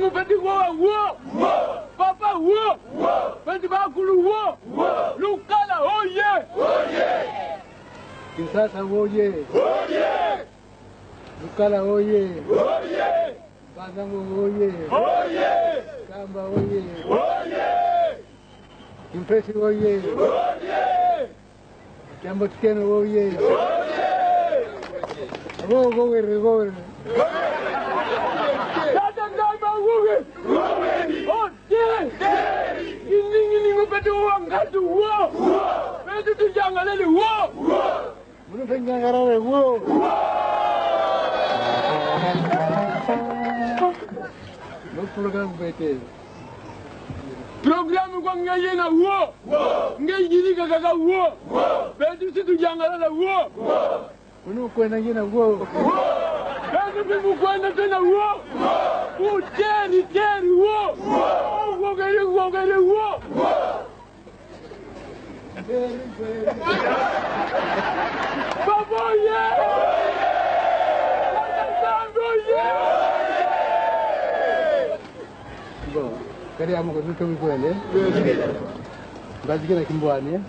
ningu peti wo. Papa wo. Peti bakulu wo. Lukala oye. Kisasa oye. Lukala oye. Bazangu oye. Kamba oye. Impesi oye. Jambo tikeno oye. Go. Ini ngopeti wangatu wo. Peti tujangalele wo. Munu penjangarale wo. No program bete. Program kwa ngayena wo. Ngayini kaka wo. Peti tujangalele wo. Munu kwenda ngina wo. Peti mukwenda tena wo. Teri wo. Wogere wo. Baba ye. Bo, kari amo ko tutu ko ele. Bazi kina kimbwani.